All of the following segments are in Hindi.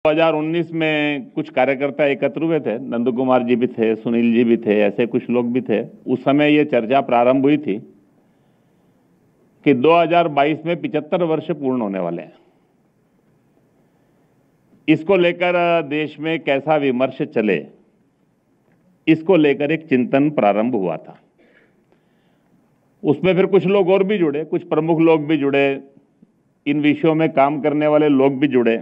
2019 में कुछ कार्यकर्ता एकत्र हुए थे। नंद कुमार जी भी थे, सुनील जी भी थे, ऐसे कुछ लोग भी थे। उस समय ये चर्चा प्रारंभ हुई थी कि 2022 में 75 वर्ष पूर्ण होने वाले हैं। इसको लेकर देश में कैसा विमर्श चले, इसको लेकर एक चिंतन प्रारंभ हुआ था। उसमें फिर कुछ लोग और भी जुड़े, कुछ प्रमुख लोग भी जुड़े, इन विषयों में काम करने वाले लोग भी जुड़े।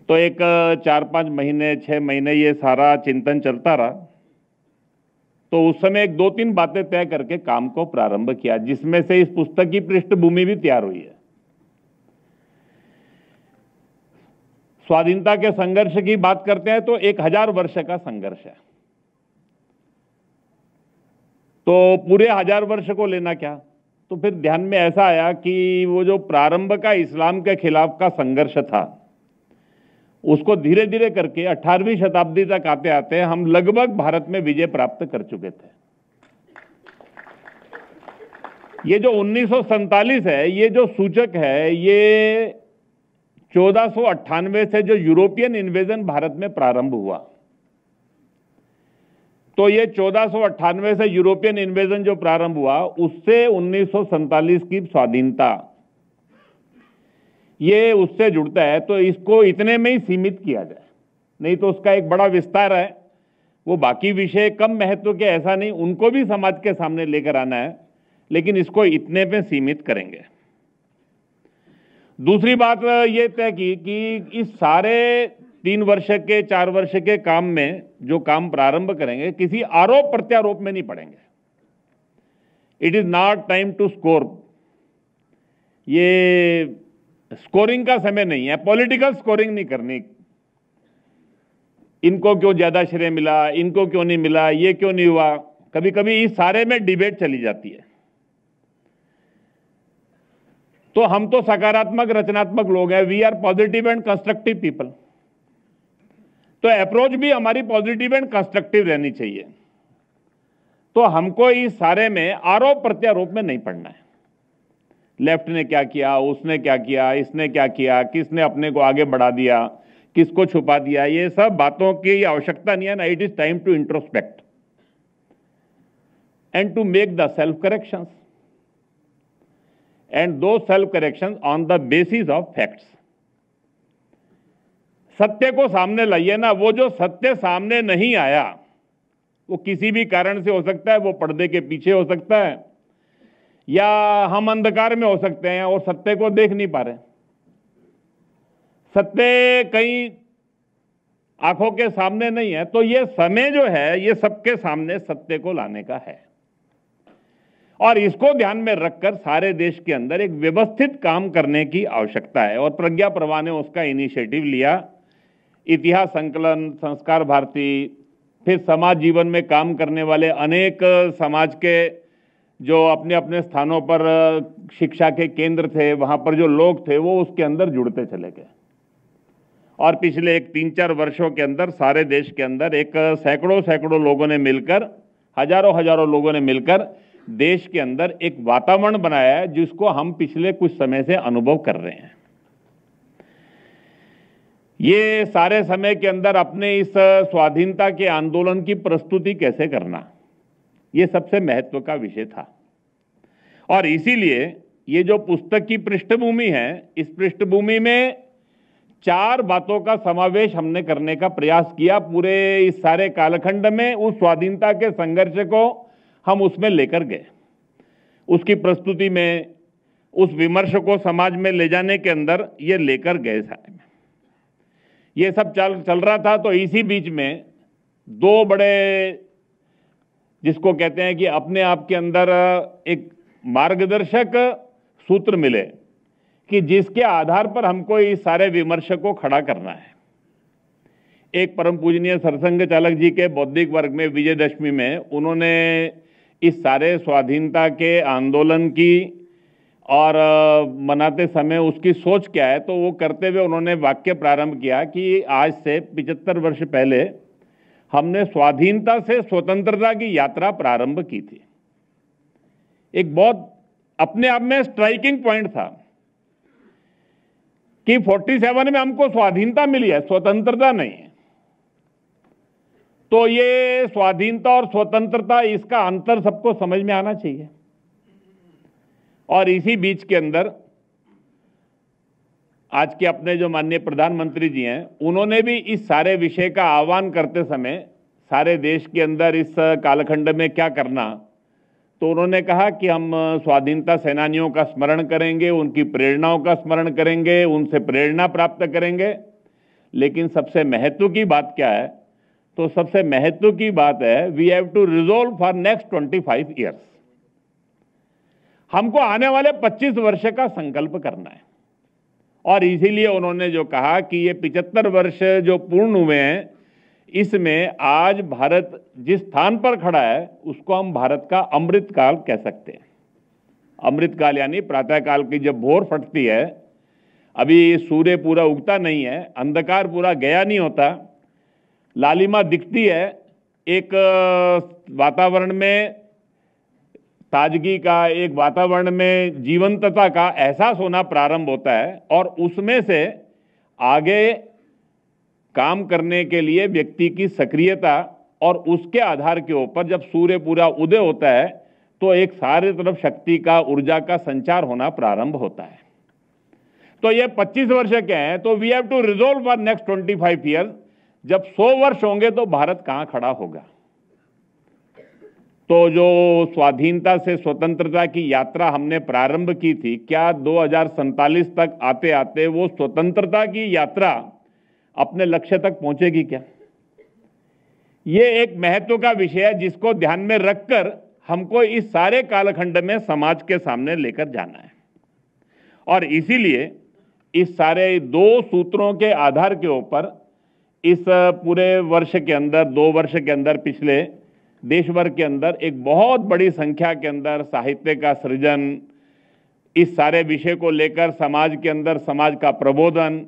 तो एक 4-5 महीने 6 महीने ये सारा चिंतन चलता रहा। तो उस समय एक 2-3 बातें तय करके काम को प्रारंभ किया, जिसमें से इस पुस्तक की पृष्ठभूमि भी तैयार हुई है। स्वाधीनता के संघर्ष की बात करते हैं तो 1000 वर्ष का संघर्ष है। तो पूरे 1000 वर्ष को लेना क्या, तो फिर ध्यान में ऐसा आया कि वो जो प्रारंभ का इस्लाम के खिलाफ का संघर्ष था, उसको धीरे धीरे करके 18वीं शताब्दी तक आते आते हम लगभग भारत में विजय प्राप्त कर चुके थे। ये जो 1947 है, ये जो सूचक है, ये 1498 से जो यूरोपियन इन्वेजन भारत में प्रारंभ हुआ, तो ये 1498 से यूरोपियन इन्वेजन जो प्रारंभ हुआ, उससे 1947 की स्वाधीनता, ये उससे जुड़ता है। तो इसको इतने में ही सीमित किया जाए, नहीं तो उसका एक बड़ा विस्तार है। वो बाकी विषय कम महत्व के ऐसा नहीं, उनको भी समाज के सामने लेकर आना है, लेकिन इसको इतने पे सीमित करेंगे। दूसरी बात ये तय की कि इस सारे 3 वर्ष के 4 वर्ष के काम में जो काम प्रारंभ करेंगे, किसी आरोप प्रत्यारोप में नहीं पड़ेंगे। It is not time to score. ये स्कोरिंग का समय नहीं है, पॉलिटिकल स्कोरिंग नहीं करनी। इनको क्यों ज्यादा श्रेय मिला, इनको क्यों नहीं मिला, ये क्यों नहीं हुआ। कभी कभी इस सारे में डिबेट चली जाती है। तो हम तो सकारात्मक रचनात्मक लोग हैं, we are positive and constructive people. तो अप्रोच भी हमारी पॉजिटिव एंड कंस्ट्रक्टिव रहनी चाहिए। तो हमको इस सारे में आरोप प्रत्यारोप में नहीं पड़ना है। लेफ्ट ने क्या किया, उसने क्या किया, इसने क्या किया, किसने अपने को आगे बढ़ा दिया, किसको छुपा दिया, ये सब बातों की आवश्यकता नहीं है ना। It is time to introspect and to make the self corrections, and those self corrections on the basis of facts. सत्य को सामने लाइए ना। वो जो सत्य सामने नहीं आया, वो किसी भी कारण से हो सकता है, वो पर्दे के पीछे हो सकता है, या हम अंधकार में हो सकते हैं और सत्य को देख नहीं पा रहे। सत्य कहीं आंखों के सामने नहीं है। तो ये समय जो है, ये सबके सामने सत्य को लाने का है, और इसको ध्यान में रखकर सारे देश के अंदर एक व्यवस्थित काम करने की आवश्यकता है। और प्रज्ञा प्रभा ने उसका इनिशिएटिव लिया। इतिहास संकलन, संस्कार भारती, फिर समाज जीवन में काम करने वाले अनेक समाज के जो अपने अपने स्थानों पर शिक्षा के केंद्र थे, वहां पर जो लोग थे, वो उसके अंदर जुड़ते चले गए। और पिछले एक 3-4 वर्षों के अंदर सारे देश के अंदर एक सैकड़ों लोगों ने मिलकर, हजारों लोगों ने मिलकर देश के अंदर एक वातावरण बनाया है, जिसको हम पिछले कुछ समय से अनुभव कर रहे हैं। ये सारे समय के अंदर अपने इस स्वाधीनता के आंदोलन की प्रस्तुति कैसे करना, ये सबसे महत्व का विषय था। और इसीलिए ये जो पुस्तक की पृष्ठभूमि है, इस पृष्ठभूमि में 4 बातों का समावेश हमने करने का प्रयास किया। पूरे इस सारे कालखंड में उस स्वाधीनता के संघर्ष को हम उसमें लेकर गए, उसकी प्रस्तुति में, उस विमर्श को समाज में ले जाने के अंदर ये लेकर गए। सारे में ये सब चल रहा था। तो इसी बीच में 2 बड़े, जिसको कहते हैं कि अपने आप के अंदर एक मार्गदर्शक सूत्र मिले कि जिसके आधार पर हमको इस सारे विमर्श को खड़ा करना है। एक परम पूजनीय सरसंघ चालक जी के बौद्धिक वर्ग में विजयदशमी में उन्होंने इस सारे स्वाधीनता के आंदोलन की और मनाते समय उसकी सोच क्या है, तो वो करते हुए उन्होंने वाक्य प्रारंभ किया कि आज से 75 वर्ष पहले हमने स्वाधीनता से स्वतंत्रता की यात्रा प्रारंभ की थी। एक बहुत अपने आप में स्ट्राइकिंग पॉइंट था। 75 वर्ष पहले हमने स्वाधीनता से स्वतंत्रता की यात्रा प्रारंभ की थी। एक बहुत अपने आप में स्ट्राइकिंग पॉइंट था। 75 वर्ष पहले हमने स्वाधीनता से स्वतंत्रता की यात्रा प्रारंभ की थी। 75 वर्ष पहले हमने स्वाधीनता से स्वतंत्रता की यात्रा प्रारंभ की थी। एक बहुत अपने आप में स्ट्राइकिंग पॉइंट था। कि 47 में हमको स्वाधीनता मिली है, स्वतंत्रता नहीं है। तो ये स्वाधीनता और स्वतंत्रता, इसका अंतर सबको समझ में आना चाहिए। और इसी बीच के अंदर आज के अपने जो माननीय प्रधानमंत्री जी हैं, उन्होंने भी इस सारे विषय का आह्वान करते समय सारे देश के अंदर इस कालखंड में क्या करना, तो उन्होंने कहा कि हम स्वाधीनता सेनानियों का स्मरण करेंगे, उनकी प्रेरणाओं का स्मरण करेंगे, उनसे प्रेरणा प्राप्त करेंगे। लेकिन सबसे महत्व की बात क्या है? तो सबसे महत्व की बात है, we have to resolve for next 25 years. हमको आने वाले 25 वर्ष का संकल्प करना है। और इसीलिए उन्होंने जो कहा कि ये 75 वर्ष जो पूर्ण हुए हैं, इसमें आज भारत जिस स्थान पर खड़ा है उसको हम भारत का अमृत काल कह सकते हैं। अमृत काल यानी प्रातः काल की जब भोर फटती है, अभी सूर्य पूरा उगता नहीं है, अंधकार पूरा गया नहीं होता, लालिमा दिखती है, एक वातावरण में ताजगी का, एक वातावरण में जीवंतता का एहसास होना प्रारंभ होता है। और उसमें से आगे काम करने के लिए व्यक्ति की सक्रियता और उसके आधार के ऊपर जब सूर्य पूरा उदय होता है तो एक सारे तरफ शक्ति का, ऊर्जा का संचार होना प्रारंभ होता है। तो ये 25 वर्ष के हैं, तो we have to resolve for next 25 years. जब 100 वर्ष होंगे तो भारत कहां खड़ा होगा? तो जो स्वाधीनता से स्वतंत्रता की यात्रा हमने प्रारंभ की थी, क्या 2047 तक आते आते वो स्वतंत्रता की यात्रा अपने लक्ष्य तक पहुंचेगी क्या? ये एक महत्व का विषय है जिसको ध्यान में रखकर हमको इस सारे कालखंड में समाज के सामने लेकर जाना है। और इसीलिए इस सारे 2 सूत्रों के आधार के ऊपर इस पूरे वर्ष के अंदर, 2 वर्ष के अंदर, पिछले देश भर के अंदर एक बहुत बड़ी संख्या के अंदर साहित्य का सृजन, इस सारे विषय को लेकर समाज के अंदर समाज का प्रबोधन,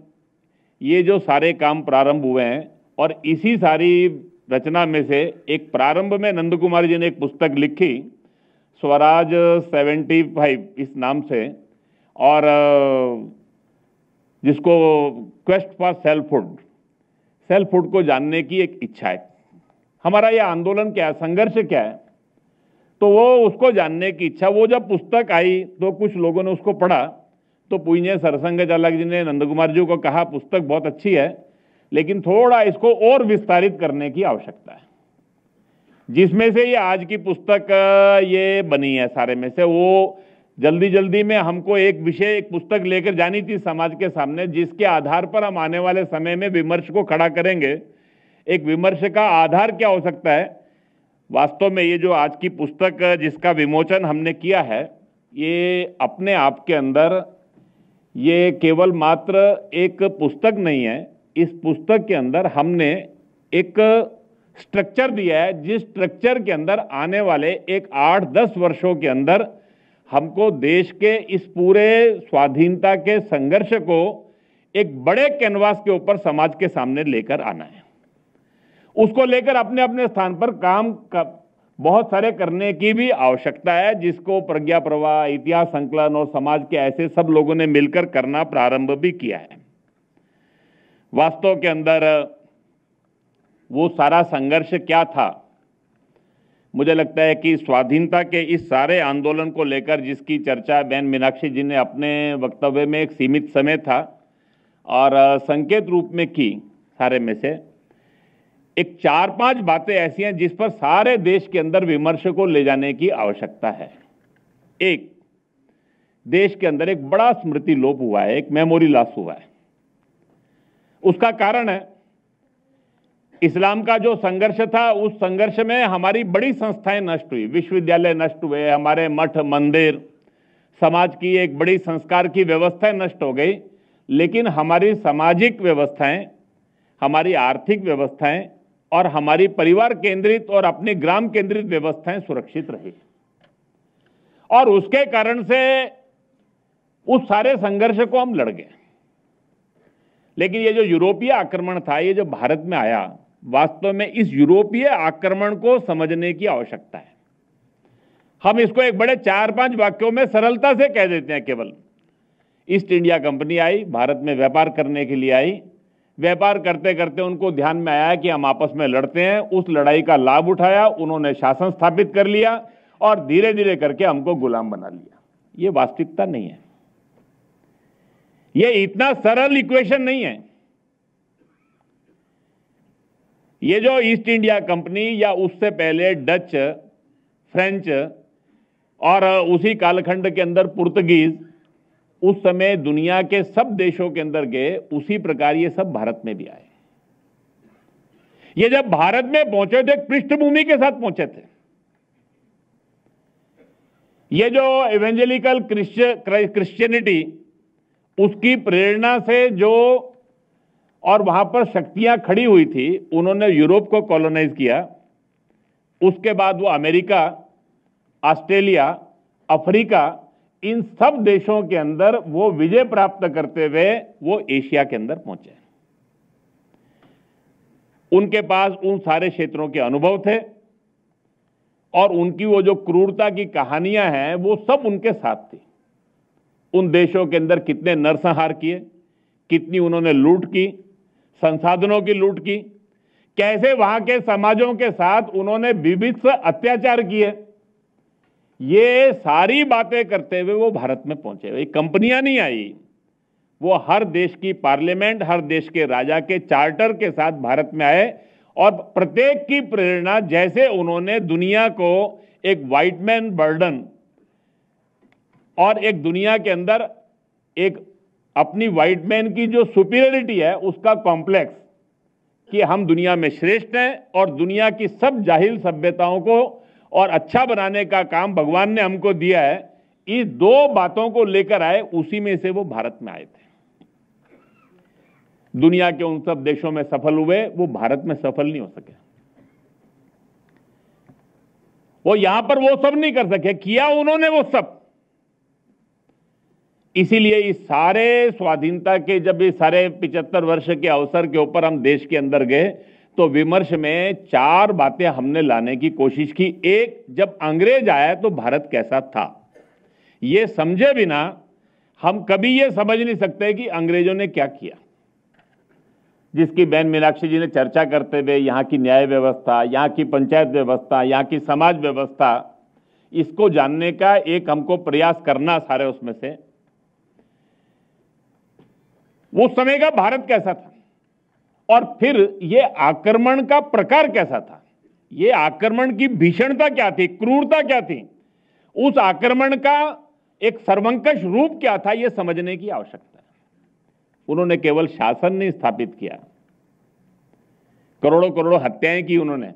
ये जो सारे काम प्रारंभ हुए हैं। और इसी सारी रचना में से एक प्रारंभ में नंद कुमार जी ने एक पुस्तक लिखी, स्वराज 75 इस नाम से, और जिसको क्वेस्ट फॉर सेल्फहुड को जानने की एक इच्छा है। हमारा यह आंदोलन क्या है, संघर्ष क्या है, तो वो उसको जानने की इच्छा। वो जब पुस्तक आई तो कुछ लोगों ने उसको पढ़ा, तो पूज्य सरसंघ चालक जी ने नंद कुमार जी को कहा, पुस्तक बहुत अच्छी है लेकिन थोड़ा इसको और विस्तारित करने की आवश्यकता है। जिसमें से ये आज की पुस्तक ये बनी है, सारे में से वो जल्दी जल्दी में हमको एक विषय, एक पुस्तक लेकर जानी थी समाज के सामने, जिसके आधार पर हम आने वाले समय में विमर्श को खड़ा करेंगे। एक विमर्श का आधार क्या हो सकता है? वास्तव में ये जो आज की पुस्तक जिसका विमोचन हमने किया है, ये अपने आप के अंदर ये केवल मात्र एक पुस्तक नहीं है। इस पुस्तक के अंदर हमने एक स्ट्रक्चर दिया है, जिस स्ट्रक्चर के अंदर आने वाले एक 8-10 वर्षों के अंदर हमको देश के इस पूरे स्वाधीनता के संघर्ष को एक बड़े कैनवास के ऊपर समाज के सामने लेकर आना है। उसको लेकर अपने अपने स्थान पर काम बहुत सारे करने की भी आवश्यकता है, जिसको प्रज्ञा प्रवाह, इतिहास संकलन और समाज के ऐसे सब लोगों ने मिलकर करना प्रारंभ भी किया है। वास्तव के अंदर वो सारा संघर्ष क्या था? मुझे लगता है कि स्वाधीनता के इस सारे आंदोलन को लेकर जिसकी चर्चा बहन मीनाक्षी जी ने अपने वक्तव्य में एक सीमित समय था और संकेत रूप में की, सारे में से एक 4-5 बातें ऐसी हैं जिस पर सारे देश के अंदर विमर्श को ले जाने की आवश्यकता है। एक, देश के अंदर एक बड़ा स्मृति लोप हुआ है, एक मेमोरी लॉस हुआ है। उसका कारण है इस्लाम का जो संघर्ष था, उस संघर्ष में हमारी बड़ी संस्थाएं नष्ट हुई, विश्वविद्यालय नष्ट हुए, हमारे मठ मंदिर, समाज की एक बड़ी संस्कार की व्यवस्थाएं नष्ट हो गई, लेकिन हमारी सामाजिक व्यवस्थाएं, हमारी आर्थिक व्यवस्थाएं और हमारी परिवार केंद्रित और अपनी ग्राम केंद्रित व्यवस्थाएं सुरक्षित रही। और उसके कारण से उस सारे संघर्ष को हम लड़ गए। लेकिन ये जो यूरोपीय आक्रमण था, ये जो भारत में आया, वास्तव में इस यूरोपीय आक्रमण को समझने की आवश्यकता है। हम इसको एक बड़े 4-5 वाक्यों में सरलता से कह देते हैं केवल। ईस्ट इंडिया कंपनी आई, भारत में व्यापार करने के लिए आई। व्यापार करते करते उनको ध्यान में आया कि हम आपस में लड़ते हैं, उस लड़ाई का लाभ उठाया, उन्होंने शासन स्थापित कर लिया और धीरे धीरे करके हमको गुलाम बना लिया। ये वास्तविकता नहीं है, ये इतना सरल इक्वेशन नहीं है। ये जो ईस्ट इंडिया कंपनी या उससे पहले डच, फ्रेंच और उसी कालखंड के अंदर पुर्तगीज उस समय दुनिया के सब देशों के अंदर गए, उसी प्रकार ये सब भारत में भी आए। ये जब भारत में पहुंचे थे पृष्ठभूमि के साथ पहुंचे थे। ये जो इवेंजेलिकल क्रिश्चियनिटी, उसकी प्रेरणा से जो और वहां पर शक्तियां खड़ी हुई थी, उन्होंने यूरोप को कॉलोनाइज किया। उसके बाद वो अमेरिका, ऑस्ट्रेलिया, अफ्रीका, इन सब देशों के अंदर वो विजय प्राप्त करते हुए वो एशिया के अंदर पहुंचे। उनके पास उन सारे क्षेत्रों के अनुभव थे और उनकी वो जो क्रूरता की कहानियां हैं वो सब उनके साथ थी। उन देशों के अंदर कितने नरसंहार किए, कितनी उन्होंने लूट की, संसाधनों की लूट की, कैसे वहां के समाजों के साथ उन्होंने विभिन्न अत्याचार किए, ये सारी बातें करते हुए वो भारत में पहुंचे। ये कंपनियां नहीं आई, वो हर देश की पार्लियामेंट, हर देश के राजा के चार्टर के साथ भारत में आए और प्रत्येक की प्रेरणा, जैसे उन्होंने दुनिया को एक व्हाइट मैन बर्डन और एक दुनिया के अंदर एक अपनी व्हाइट मैन की जो सुपीरियरिटी है उसका कॉम्प्लेक्स कि हम दुनिया में श्रेष्ठ हैं और दुनिया की सब जाहिल सभ्यताओं को और अच्छा बनाने का काम भगवान ने हमको दिया है, इस दो बातों को लेकर आए, उसी में से वो भारत में आए थे। दुनिया के उन सब देशों में सफल हुए, वो भारत में सफल नहीं हो सके। वो यहां पर वो सब नहीं कर सके, किया उन्होंने वो सब। इसीलिए इस सारे स्वाधीनता के जब ये सारे 75 वर्ष के अवसर के ऊपर हम देश के अंदर गए तो विमर्श में 4 बातें हमने लाने की कोशिश की। एक, जब अंग्रेज आया तो भारत कैसा था, ये समझे बिना हम कभी ये समझ नहीं सकते कि अंग्रेजों ने क्या किया। जिसकी बहन मीनाक्षी जी ने चर्चा करते हुए यहाँ की न्याय व्यवस्था, यहाँ की पंचायत व्यवस्था, यहाँ की समाज व्यवस्था, इसको जानने का एक हमको प्रयास करना सारे उसमें से। उस समय का भारत कैसा था और फिर ये आक्रमण का प्रकार कैसा था, ये आक्रमण की भीषणता क्या थी, क्रूरता क्या थी, उस आक्रमण का एक सर्वंकष रूप क्या था, ये समझने की आवश्यकता है। उन्होंने केवल शासन नहीं स्थापित किया, करोड़ों करोड़ों हत्याएं की उन्होंने।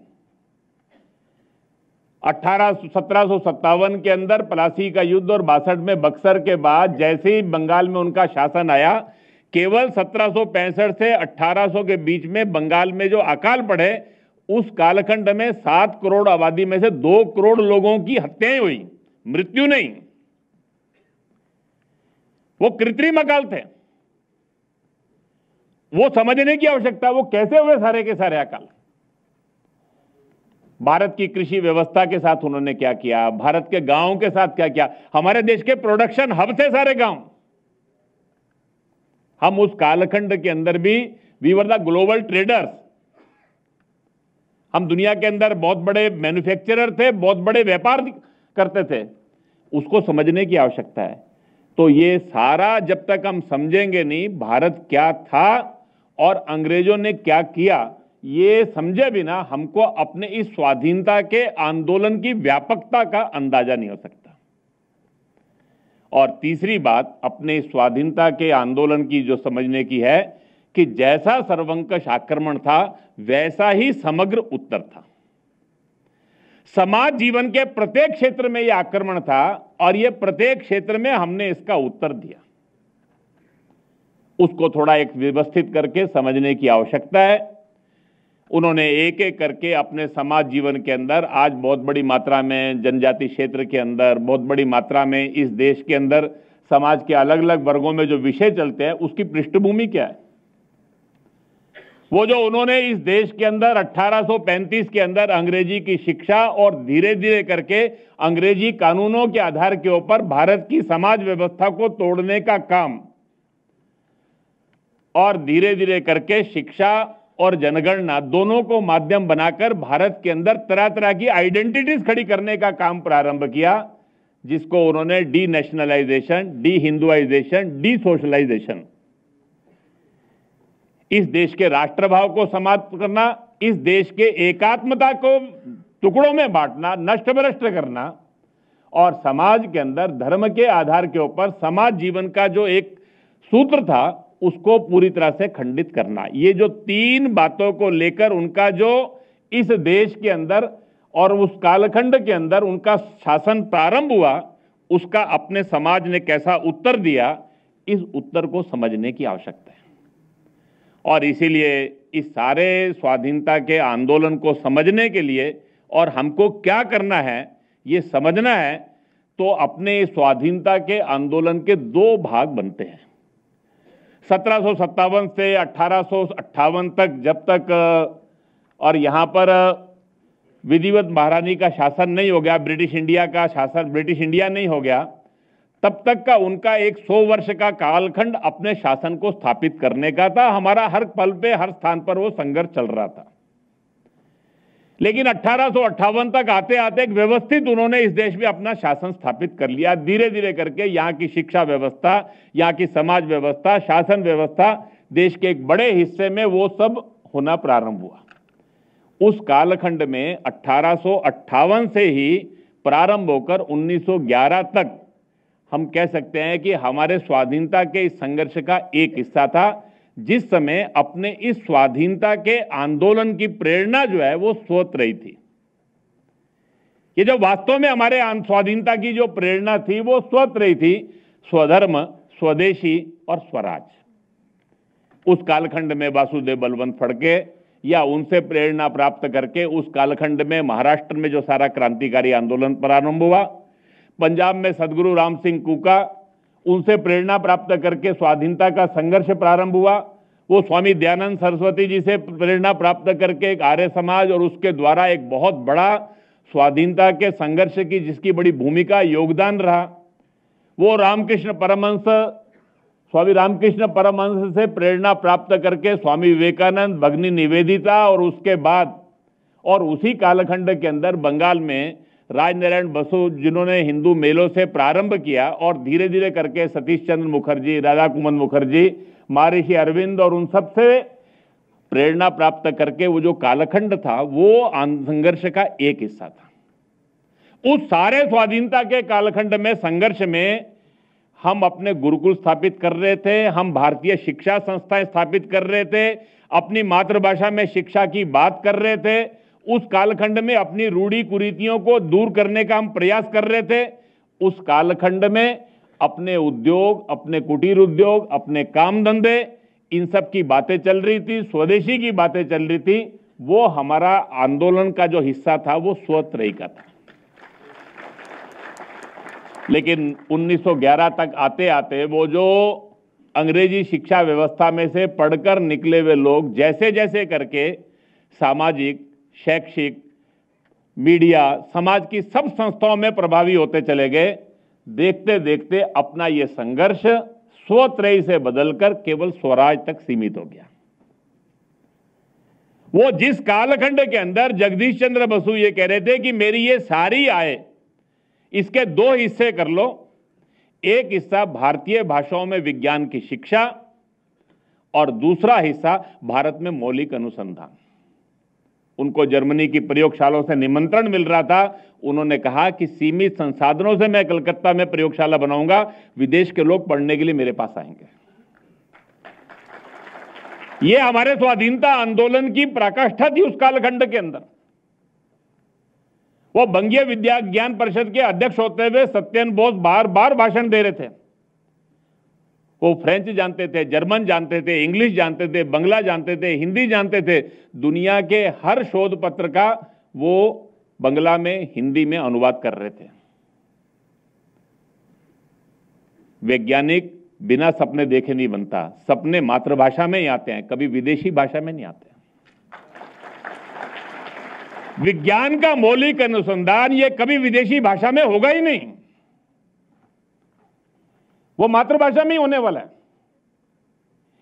1757 के अंदर प्लासी का युद्ध और 62 में बक्सर के बाद जैसे ही बंगाल में उनका शासन आया, केवल 1765 से 1800 के बीच में बंगाल में जो अकाल पड़े, उस कालखंड में 7 करोड़ आबादी में से 2 करोड़ लोगों की हत्याएं हुई, मृत्यु नहीं। वो कृत्रिम अकाल थे, वो समझने की आवश्यकता, वो कैसे हुए सारे के सारे अकाल। भारत की कृषि व्यवस्था के साथ उन्होंने क्या किया, भारत के गांवों के साथ क्या किया, हमारे देश के प्रोडक्शन हब थे सारे गांव। हम उस कालखंड के अंदर भी we were the global traders, हम दुनिया के अंदर बहुत बड़े मैन्युफैक्चरर थे, बहुत बड़े व्यापार करते थे, उसको समझने की आवश्यकता है। तो ये सारा जब तक हम समझेंगे नहीं भारत क्या था और अंग्रेजों ने क्या किया, ये समझे बिना हमको अपने इस स्वाधीनता के आंदोलन की व्यापकता का अंदाजा नहीं हो सकता। और तीसरी बात अपने स्वाधीनता के आंदोलन की जो समझने की है कि जैसा सर्वंकष आक्रमण था वैसा ही समग्र उत्तर था। समाज जीवन के प्रत्येक क्षेत्र में यह आक्रमण था और यह प्रत्येक क्षेत्र में हमने इसका उत्तर दिया। उसको थोड़ा एक व्यवस्थित करके समझने की आवश्यकता है। उन्होंने एक एक करके अपने समाज जीवन के अंदर आज बहुत बड़ी मात्रा में जनजाति क्षेत्र के अंदर, बहुत बड़ी मात्रा में इस देश के अंदर समाज के अलग अलग वर्गों में जो विषय चलते हैं उसकी पृष्ठभूमि क्या है, वो जो उन्होंने इस देश के अंदर 1835 के अंदर अंग्रेजी की शिक्षा और धीरे धीरे करके अंग्रेजी कानूनों के आधार के ऊपर भारत की समाज व्यवस्था को तोड़ने का काम और धीरे धीरे करके शिक्षा और जनगणना दोनों को माध्यम बनाकर भारत के अंदर तरह तरह की आइडेंटिटीज खड़ी करने का काम प्रारंभ किया, जिसको उन्होंने denationalization, dehinduization, desocialization, इस देश के राष्ट्रभाव को समाप्त करना, इस देश के एकात्मता को टुकड़ों में बांटना, नष्ट भ्रष्ट करना और समाज के अंदर धर्म के आधार के ऊपर समाज जीवन का जो एक सूत्र था उसको पूरी तरह से खंडित करना। ये जो तीन बातों को लेकर उनका जो इस देश के अंदर और उस कालखंड के अंदर उनका शासन प्रारंभ हुआ, उसका अपने समाज ने कैसा उत्तर दिया, इस उत्तर को समझने की आवश्यकता है। और इसीलिए इस सारे स्वाधीनता के आंदोलन को समझने के लिए और हमको क्या करना है ये समझना है, तो अपने स्वाधीनता के आंदोलन के दो भाग बनते हैं। 1757 से 1858 तक, जब तक और यहाँ पर विधिवत महारानी का शासन नहीं हो गया, ब्रिटिश इंडिया का शासन, ब्रिटिश इंडिया नहीं हो गया, तब तक का उनका एक 100 वर्ष का कालखंड अपने शासन को स्थापित करने का था। हमारा हर पल पे हर स्थान पर वो संघर्ष चल रहा था। लेकिन 1858 तक आते आते एक व्यवस्थित उन्होंने इस देश में अपना शासन स्थापित कर लिया। धीरे धीरे करके यहाँ की शिक्षा व्यवस्था, यहाँ की समाज व्यवस्था, शासन व्यवस्था देश के एक बड़े हिस्से में वो सब होना प्रारंभ हुआ। उस कालखंड में 1858 से ही प्रारंभ होकर 1911 तक हम कह सकते हैं कि हमारे स्वाधीनता के इस संघर्ष का एक हिस्सा था, जिस समय अपने इस स्वाधीनता के आंदोलन की प्रेरणा जो है वो स्वतः रही थी। ये जो वास्तव में हमारे स्वाधीनता की जो प्रेरणा थी वो स्वतः रही थी, स्वधर्म, स्वदेशी और स्वराज। उस कालखंड में वासुदेव बलवंत फड़के या उनसे प्रेरणा प्राप्त करके उस कालखंड में महाराष्ट्र में जो सारा क्रांतिकारी आंदोलन प्रारंभ हुआ, पंजाब में सदगुरु राम सिंह कूका, उनसे प्रेरणा प्राप्त करके स्वाधीनता का संघर्ष प्रारंभ हुआ। वो स्वामी दयानंद सरस्वती जी से प्रेरणा प्राप्त करके एक आर्य समाज और उसके द्वारा एक बहुत बड़ा स्वाधीनता के संघर्ष की जिसकी बड़ी भूमिका योगदान रहा। वो रामकृष्ण परमहंस, स्वामी रामकृष्ण परमहंस से प्रेरणा प्राप्त करके स्वामी विवेकानंद, भगिनी निवेदिता और उसके बाद और उसी कालखंड के अंदर बंगाल में राजनारायण बसु, जिन्होंने हिंदू मेलों से प्रारंभ किया और धीरे धीरे करके सतीश चंद्र मुखर्जी, राधा कुमन मुखर्जी, महर्षि अरविंद और उन सब से प्रेरणा प्राप्त करके वो जो कालखंड था वो संघर्ष का एक हिस्सा था। उस सारे स्वाधीनता के कालखंड में संघर्ष में हम अपने गुरुकुल स्थापित कर रहे थे, हम भारतीय शिक्षा संस्थाएं स्थापित कर रहे थे, अपनी मातृभाषा में शिक्षा की बात कर रहे थे, उस कालखंड में अपनी रूढ़ी कुरीतियों को दूर करने का हम प्रयास कर रहे थे। उस कालखंड में अपने उद्योग, अपने कुटीर उद्योग, अपने काम धंधे, इन सब की बातें चल रही थी, स्वदेशी की बातें चल रही थी। वो हमारा आंदोलन का जो हिस्सा था वो स्वतंत्रता का था। लेकिन 1911 तक आते आते वो जो अंग्रेजी शिक्षा व्यवस्था में से पढ़कर निकले हुए लोग जैसे जैसे करके सामाजिक, शैक्षिक, मीडिया, समाज की सब संस्थाओं में प्रभावी होते चले गए, देखते देखते अपना ये संघर्ष स्वत्रयी से बदलकर केवल स्वराज तक सीमित हो गया। वो जिस कालखंड के अंदर जगदीश चंद्र बसु ये कह रहे थे कि मेरी ये सारी आय, इसके दो हिस्से कर लो, एक हिस्सा भारतीय भाषाओं में विज्ञान की शिक्षा और दूसरा हिस्सा भारत में मौलिक अनुसंधान। उनको जर्मनी की प्रयोगशालाओं से निमंत्रण मिल रहा था। उन्होंने कहा कि सीमित संसाधनों से मैं कलकत्ता में प्रयोगशाला बनाऊंगा, विदेश के लोग पढ़ने के लिए मेरे पास आएंगे। यह हमारे स्वाधीनता आंदोलन की पराकाष्ठा थी उस कालखंड के अंदर। वो बंगीय विद्या ज्ञान परिषद के अध्यक्ष होते हुए सत्येंद्र बोस बार बार भाषण दे रहे थे। वो फ्रेंच जानते थे, जर्मन जानते थे, इंग्लिश जानते थे, बंगला जानते थे, हिंदी जानते थे। दुनिया के हर शोध पत्र का वो बंगला में, हिंदी में अनुवाद कर रहे थे। वैज्ञानिक बिना सपने देखे नहीं बनता, सपने मातृभाषा में ही आते हैं, कभी विदेशी भाषा में नहीं आते। विज्ञान का मौलिक अनुसंधान ये कभी विदेशी भाषा में होगा ही नहीं, वो मातृभाषा में ही होने वाला है।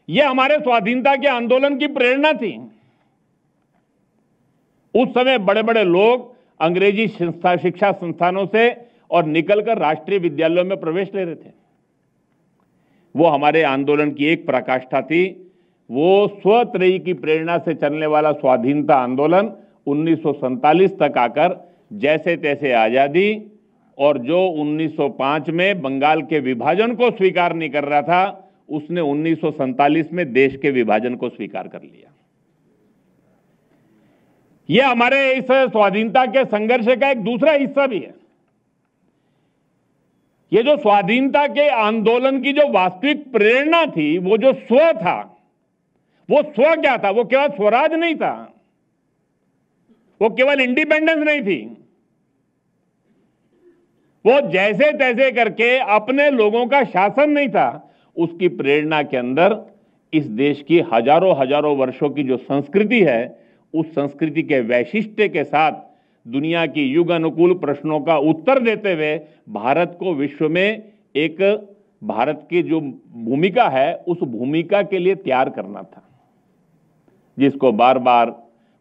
ये हमारे स्वाधीनता के आंदोलन की प्रेरणा थी। उस समय बड़े बड़े लोग अंग्रेजी शिक्षा संस्थानों से और निकलकर राष्ट्रीय विद्यालयों में प्रवेश ले रहे थे। वो हमारे आंदोलन की एक पराकाष्ठा थी। वो स्वत्रयी की प्रेरणा से चलने वाला स्वाधीनता आंदोलन 1947 तक आकर जैसे तैसे आजादी, और जो 1905 में बंगाल के विभाजन को स्वीकार नहीं कर रहा था, उसने 1947 में देश के विभाजन को स्वीकार कर लिया। यह हमारे इस स्वाधीनता के संघर्ष का एक दूसरा हिस्सा भी है। ये जो स्वाधीनता के आंदोलन की जो वास्तविक प्रेरणा थी, वो जो स्व था, वो स्व क्या था? वो केवल स्वराज नहीं था, वो केवल इंडिपेंडेंस नहीं थी, वो जैसे तैसे करके अपने लोगों का शासन नहीं था। उसकी प्रेरणा के अंदर इस देश की हजारों हजारों वर्षों की जो संस्कृति है, उस संस्कृति के वैशिष्ट्य के साथ दुनिया की युग अनुकूल प्रश्नों का उत्तर देते हुए भारत को विश्व में एक भारत की जो भूमिका है, उस भूमिका के लिए तैयार करना था, जिसको बार बार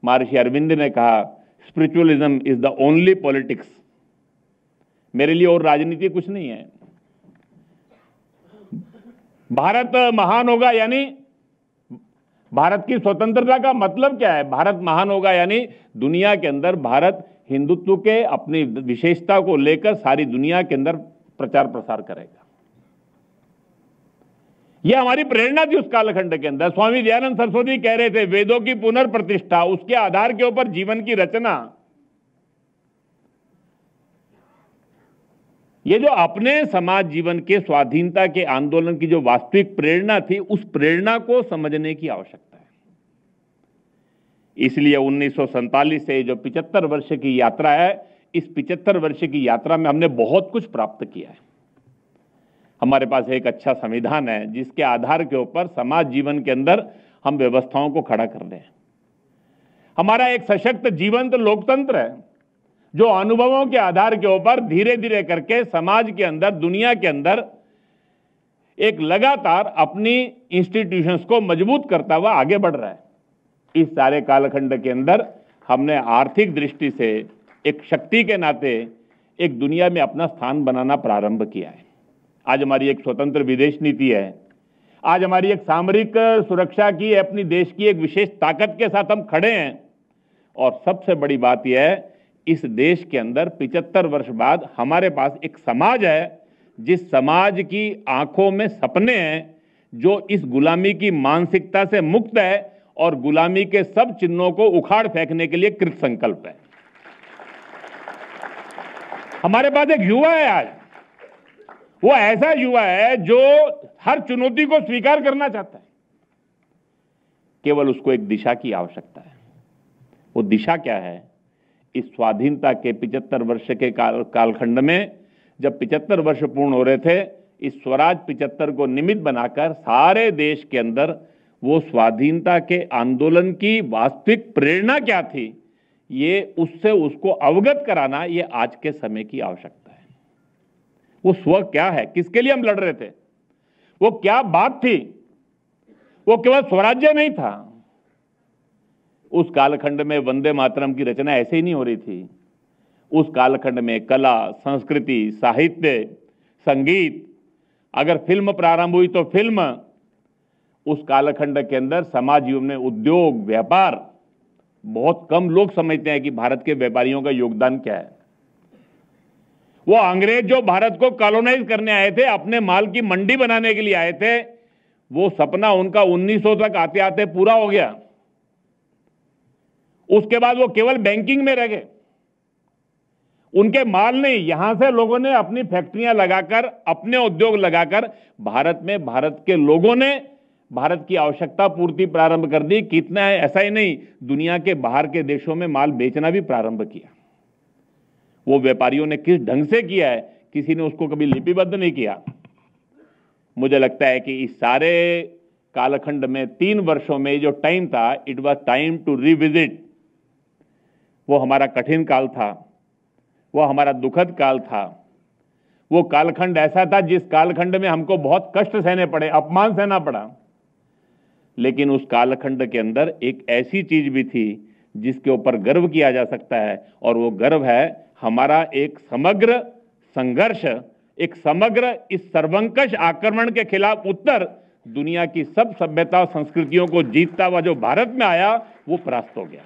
महर्षि अरविंद ने कहा, spiritualism is the only politics. मेरे लिए और राजनीति कुछ नहीं है। भारत महान होगा यानी भारत की स्वतंत्रता का मतलब क्या है? भारत महान होगा यानी दुनिया के अंदर भारत हिंदुत्व के अपनी विशेषता को लेकर सारी दुनिया के अंदर प्रचार प्रसार करेगा। यह हमारी प्रेरणा थी उस कालखंड के अंदर। स्वामी दयानंद सरस्वती कह रहे थे, वेदों की पुनर्प्रतिष्ठा, उसके आधार के ऊपर जीवन की रचना। ये जो अपने समाज जीवन के स्वाधीनता के आंदोलन की जो वास्तविक प्रेरणा थी, उस प्रेरणा को समझने की आवश्यकता है। इसलिए 1947 से जो 75 वर्ष की यात्रा है, इस 75 वर्ष की यात्रा में हमने बहुत कुछ प्राप्त किया है। हमारे पास एक अच्छा संविधान है, जिसके आधार के ऊपर समाज जीवन के अंदर हम व्यवस्थाओं को खड़ा कर रहे हैं। हमारा एक सशक्त जीवंत लोकतंत्र है, जो अनुभवों के आधार के ऊपर धीरे धीरे करके समाज के अंदर, दुनिया के अंदर एक लगातार अपनी इंस्टीट्यूशंस को मजबूत करता हुआ आगे बढ़ रहा है। इस सारे कालखंड के अंदर हमने आर्थिक दृष्टि से एक शक्ति के नाते एक दुनिया में अपना स्थान बनाना प्रारंभ किया है। आज हमारी एक स्वतंत्र विदेश नीति है। आज हमारी एक सामरिक सुरक्षा की, अपनी देश की एक विशेष ताकत के साथ हम खड़े हैं। और सबसे बड़ी बात यह है, इस देश के अंदर 75 वर्ष बाद हमारे पास एक समाज है, जिस समाज की आंखों में सपने हैं, जो इस गुलामी की मानसिकता से मुक्त है और गुलामी के सब चिन्हों को उखाड़ फेंकने के लिए कृत संकल्प है। हमारे पास एक युवा है आज, वो ऐसा युवा है जो हर चुनौती को स्वीकार करना चाहता है। केवल उसको एक दिशा की आवश्यकता है। वो दिशा क्या है? इस स्वाधीनता के 75 वर्ष के कालखंड में जब 75 वर्ष पूर्ण हो रहे थे, इस स्वराज 75 को निमित्त बनाकर सारे देश के अंदर वो स्वाधीनता के आंदोलन की वास्तविक प्रेरणा क्या थी, ये उससे उसको अवगत कराना, ये आज के समय की आवश्यकता है। वो स्व क्या है, किसके लिए हम लड़ रहे थे, वो क्या बात थी? वो केवल स्वराज्य नहीं था। उस कालखंड में वंदे मातरम की रचना ऐसे ही नहीं हो रही थी। उस कालखंड में कला, संस्कृति, साहित्य, संगीत, अगर फिल्म प्रारंभ हुई तो फिल्म, उस कालखंड के अंदर समाज जीवन में उद्योग, व्यापार, बहुत कम लोग समझते हैं कि भारत के व्यापारियों का योगदान क्या है। वो अंग्रेज जो भारत को कॉलोनाइज करने आए थे, अपने माल की मंडी बनाने के लिए आए थे, वो सपना उनका 1900 तक आते आते पूरा हो गया। उसके बाद वो केवल बैंकिंग में रह गए। उनके माल नहीं, यहां से लोगों ने अपनी फैक्ट्रियां लगाकर, अपने उद्योग लगाकर भारत में भारत के लोगों ने भारत की आवश्यकता पूर्ति प्रारंभ कर दी। कितना है, ऐसा ही नहीं, दुनिया के बाहर के देशों में माल बेचना भी प्रारंभ किया। वो व्यापारियों ने किस ढंग से किया है, किसी ने उसको कभी लिपिबद्ध नहीं किया। मुझे लगता है कि इस सारे कालखंड में 3 वर्षों में जो टाइम था, it was time to revisit वो हमारा कठिन काल था, वो हमारा दुखद काल था। वो कालखंड ऐसा था जिस कालखंड में हमको बहुत कष्ट सहने पड़े, अपमान सहना पड़ा। लेकिन उस कालखंड के अंदर एक ऐसी चीज भी थी जिसके ऊपर गर्व किया जा सकता है, और वो गर्व है हमारा एक समग्र संघर्ष, एक समग्र इस सर्वंकष आक्रमण के खिलाफ उत्तर दुनिया की सब सभ्यता और संस्कृतियों को जीतता हुआ जो भारत में आया वो परास्त हो गया।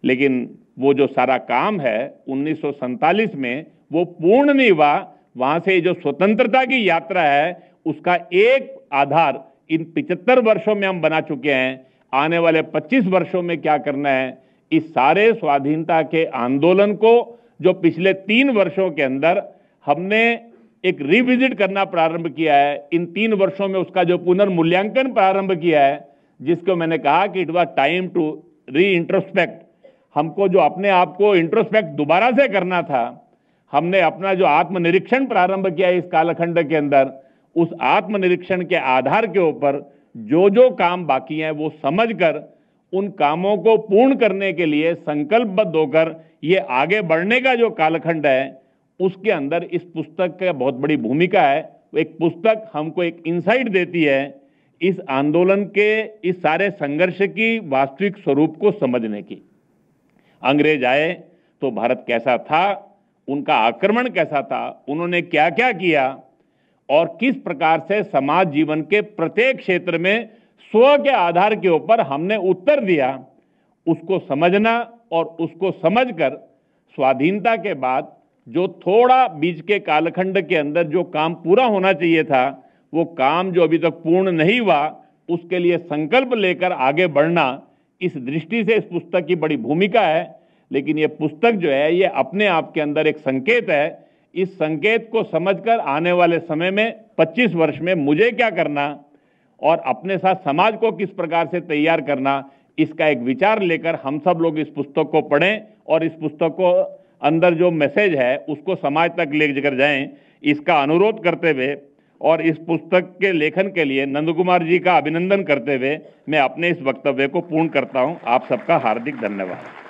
लेकिन वो जो सारा काम है 1947 में वो पूर्ण नहीं हुआ। वहां से जो स्वतंत्रता की यात्रा है उसका एक आधार इन 75 वर्षों में हम बना चुके हैं। आने वाले 25 वर्षों में क्या करना है, इस सारे स्वाधीनता के आंदोलन को जो पिछले 3 वर्षों के अंदर हमने एक रिविजिट करना प्रारंभ किया है, इन 3 वर्षों में उसका जो पुनर्मूल्यांकन प्रारंभ किया है, जिसको मैंने कहा कि it was time to re introspect. हमको जो अपने आप को इंट्रोस्पेक्ट दोबारा से करना था, हमने अपना जो आत्मनिरीक्षण प्रारंभ किया इस कालखंड के अंदर, उस आत्मनिरीक्षण के आधार के ऊपर जो जो काम बाकी हैं वो समझकर उन कामों को पूर्ण करने के लिए संकल्पबद्ध होकर ये आगे बढ़ने का जो कालखंड है उसके अंदर इस पुस्तक का बहुत बड़ी भूमिका है। एक पुस्तक हमको एक इंसाइट देती है इस आंदोलन के, इस सारे संघर्ष की वास्तविक स्वरूप को समझने की। अंग्रेज आए तो भारत कैसा था, उनका आक्रमण कैसा था, उन्होंने क्या क्या किया और किस प्रकार से समाज जीवन के प्रत्येक क्षेत्र में स्व के आधार के ऊपर हमने उत्तर दिया, उसको समझना और उसको समझकर स्वाधीनता के बाद जो थोड़ा बीच के कालखंड के अंदर जो काम पूरा होना चाहिए था, वो काम जो अभी तक पूर्ण नहीं हुआ, उसके लिए संकल्प लेकर आगे बढ़ना, इस दृष्टि से इस पुस्तक की बड़ी भूमिका है। लेकिन ये पुस्तक जो है ये अपने आप के अंदर एक संकेत है। इस संकेत को समझकर आने वाले समय में 25 वर्ष में मुझे क्या करना और अपने साथ समाज को किस प्रकार से तैयार करना, इसका एक विचार लेकर हम सब लोग इस पुस्तक को पढ़ें और इस पुस्तक को अंदर जो मैसेज है उसको समाज तक लेकर जाएं, इसका अनुरोध करते हुए और इस पुस्तक के लेखन के लिए नंद कुमार जी का अभिनंदन करते हुए मैं अपने इस वक्तव्य को पूर्ण करता हूं। आप सबका हार्दिक धन्यवाद।